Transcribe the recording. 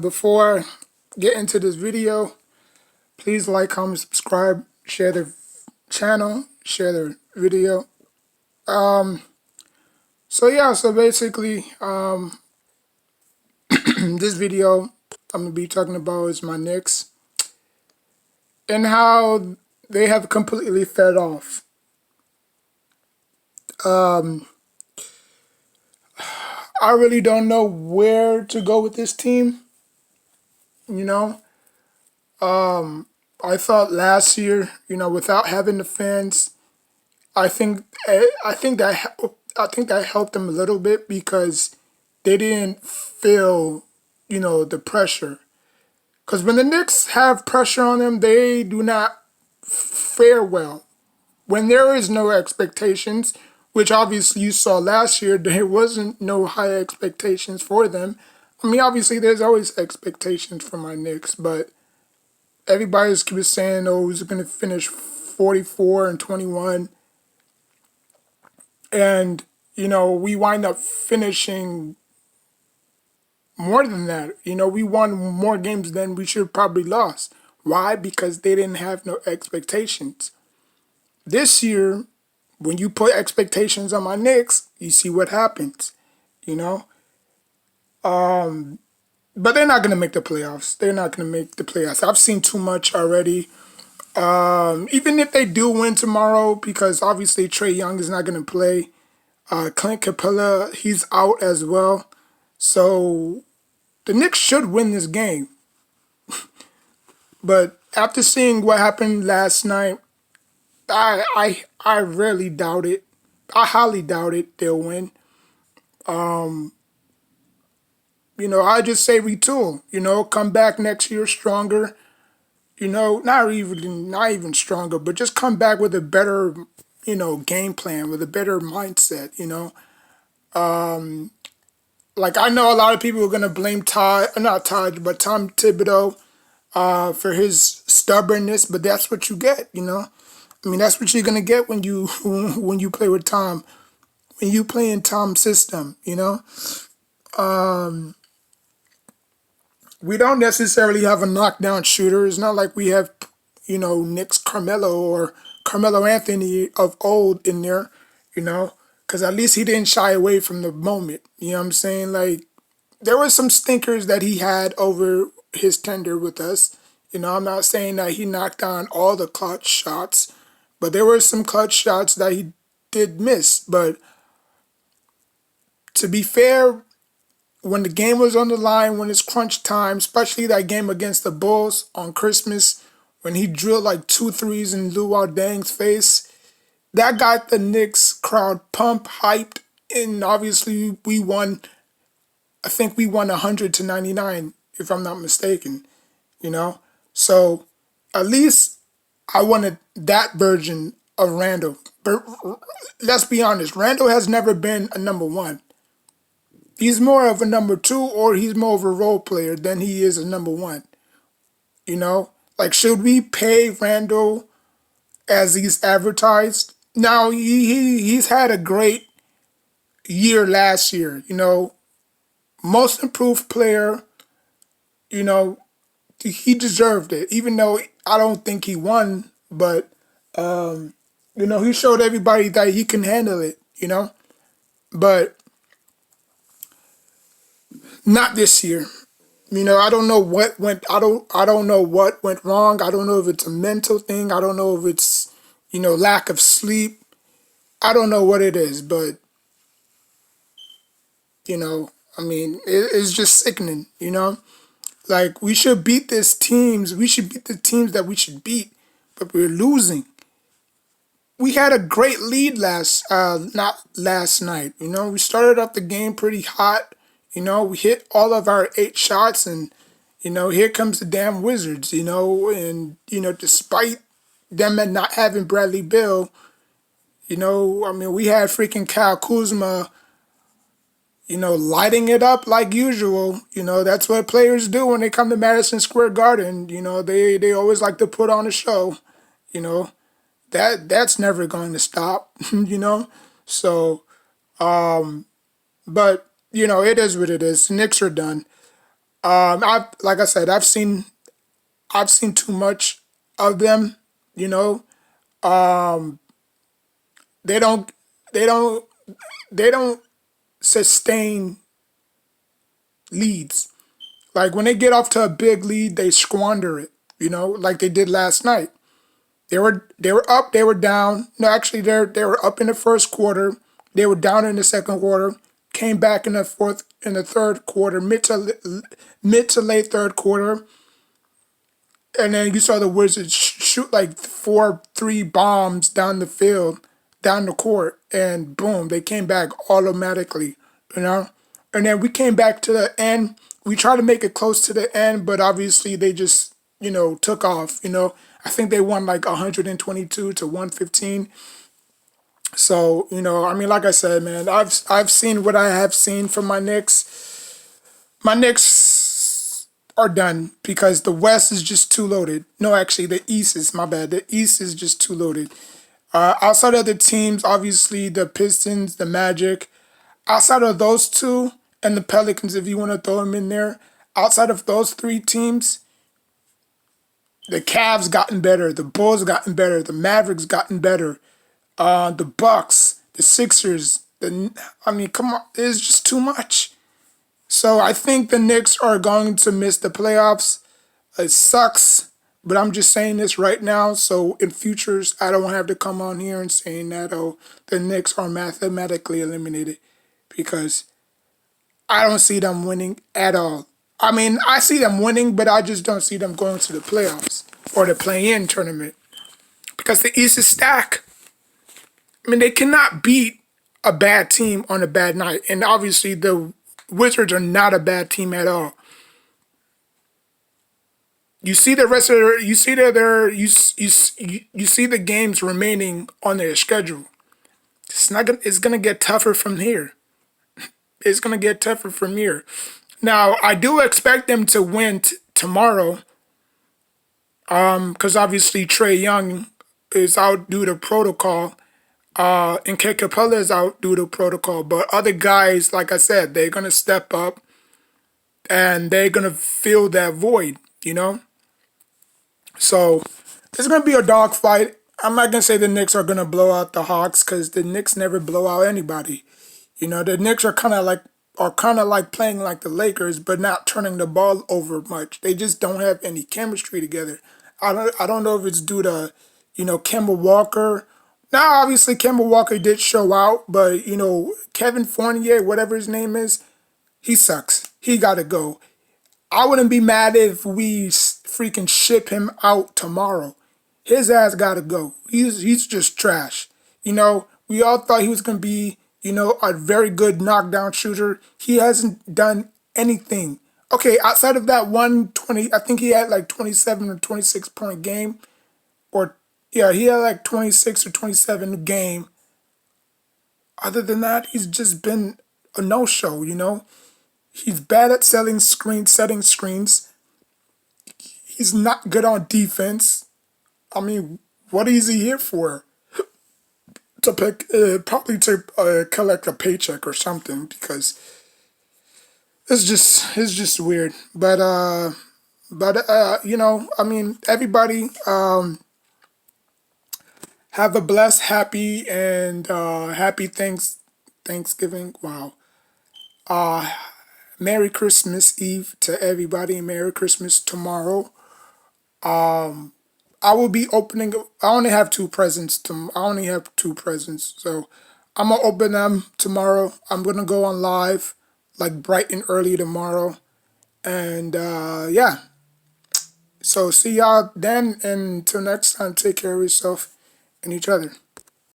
Before I get into this video, please like, comment, subscribe, share the channel, share the video. So basically, this video I'm gonna be talking about is my Knicks and how they have completely fed off. I really don't know where to go with this team. You know, I thought last year, without having the fans, I think I think that helped them a little bit because they didn't feel, the pressure. Because when the Knicks have pressure on them, they do not fare well. When there is no expectations, which obviously you saw last year, there wasn't no high expectations for them. I mean, obviously there's always expectations for my Knicks, but everybody's was saying, oh, he's going to finish 44-21. And, we wind up finishing more than that. We won more games than we should probably lost. Why? Because they didn't have no expectations. This year, when you put expectations on my Knicks, you see what happens, you know? But they're not going to make the playoffs. They're not going to make the playoffs. I've seen too much already. Even if they do win tomorrow, because obviously Trae Young is not going to play. Clint Capella, he's out as well. So the Knicks should win this game. But after seeing what happened last night, I really doubt it. I highly doubt it they'll win. I just say retool. Come back next year stronger. Not even stronger, but just come back with a better, game plan, with a better mindset. Like I know a lot of people are gonna blame not Todd, but Tom Thibodeau, for his stubbornness, but that's what you get. I mean, that's what you're gonna get when you when you play with Tom, when you play in Tom's system. We don't necessarily have a knockdown shooter. It's not like we have, Knicks Carmelo or Carmelo Anthony of old in there, because at least he didn't shy away from the moment. You know what I'm saying? Like, there were some stinkers that he had over his tender with us. I'm not saying that he knocked down all the clutch shots, but there were some clutch shots that he did miss. But to be fair, when the game was on the line, when it's crunch time, especially that game against the Bulls on Christmas, when he drilled like 2 threes in Luol Deng's face, that got the Knicks crowd pumped, hyped, and obviously we won. I think we won 100-99, if I'm not mistaken. So at least I wanted that version of Randall. But let's be honest, Randall has never been a number one. He's more of a number two, or he's more of a role player than he is a number one. Like, should we pay Randall as he's advertised? Now, he's had a great year last year. Most improved player. He deserved it, even though I don't think he won. But he showed everybody that he can handle it. But not this year. I don't know what went. I don't know what went wrong. I don't know if it's a mental thing. I don't know if it's lack of sleep. I don't know what it is, but I mean, it's just sickening. Like, we should beat these teams. We should beat the teams that we should beat, but we're losing. We had a great lead not last night. We started off the game pretty hot. We hit all of our 8 shots, and here comes the damn Wizards. And despite them not having Bradley Beal, I mean, we had freaking Kyle Kuzma, lighting it up like usual. That's what players do when they come to Madison Square Garden. They always like to put on a show. You know, that's never going to stop. So, but it is what it is. The Knicks are done. I like I said, I've seen too much of them. You know, they don't they don't they don't sustain leads. Like when they get off to a big lead, they squander it. Like they did last night. They were up, they were down. No, actually, they were up in the first quarter. They were down in the second quarter. Came back in the third quarter, mid to late third quarter, and then you saw the Wizards shoot like four, three bombs down the field, down the court, and boom, they came back automatically. You know, and then we came back to the end. We tried to make it close to the end, but obviously they just took off. I think they won like 122 to 115. So I mean, like I said, man, I've seen what I have seen from my Knicks. My Knicks are done because the West is just too loaded. No, actually, the East is my bad. The East is just too loaded. Outside of the teams, obviously the Pistons, the Magic. Outside of those two and the Pelicans, if you want to throw them in there. Outside of those three teams, the Cavs gotten better, the Bulls gotten better, the Mavericks gotten better, the Bucks, the Sixers. I mean, come on, it's just too much. So I think the Knicks are going to miss the playoffs. It sucks, but I'm just saying this right now. So in futures, I don't have to come on here and saying that the Knicks are mathematically eliminated because I don't see them winning at all. I mean, I see them winning, but I just don't see them going to the playoffs or the play-in tournament because the East is stacked. I mean, they cannot beat a bad team on a bad night, and obviously the Wizards are not a bad team at all. You see the rest of you see that you see the games remaining on their schedule. It's gonna get tougher from here. It's gonna get tougher from here. Now I do expect them to win tomorrow. Because obviously Trey Young is out due to protocol. And Kid Capella is out due to protocol. But other guys, like I said, they're gonna step up and they're gonna fill that void. So it's gonna be a dogfight. I'm not gonna say the Knicks are gonna blow out the Hawks because the Knicks never blow out anybody. The Knicks are kind of like playing like the Lakers, but not turning the ball over much. They just don't have any chemistry together. I don't know if it's due to Kemba Walker. Now obviously Kemba Walker did show out, but Kevin Fournier, whatever his name is, he sucks. He gotta go. I wouldn't be mad if we freaking ship him out tomorrow. His ass gotta go. He's just trash. We all thought he was gonna be, a very good knockdown shooter. He hasn't done anything. Okay, outside of that 120, I think he had like 27 or 26 point game. Or yeah, he had like 26 or 27 game. Other than that, he's just been a no-show. He's bad at setting screens. He's not good on defense. I mean, what is he here for? To pick, probably to collect a paycheck or something because it's just weird. But I mean, everybody have a blessed, happy, and happy Thanksgiving. Wow. Merry Christmas Eve to everybody. Merry Christmas tomorrow. I will be opening. I only have two presents. I only have two presents, so I'm gonna open them tomorrow. I'm gonna go on live, like bright and early tomorrow, and yeah. So see y'all then, and until next time, take care of yourself and each other.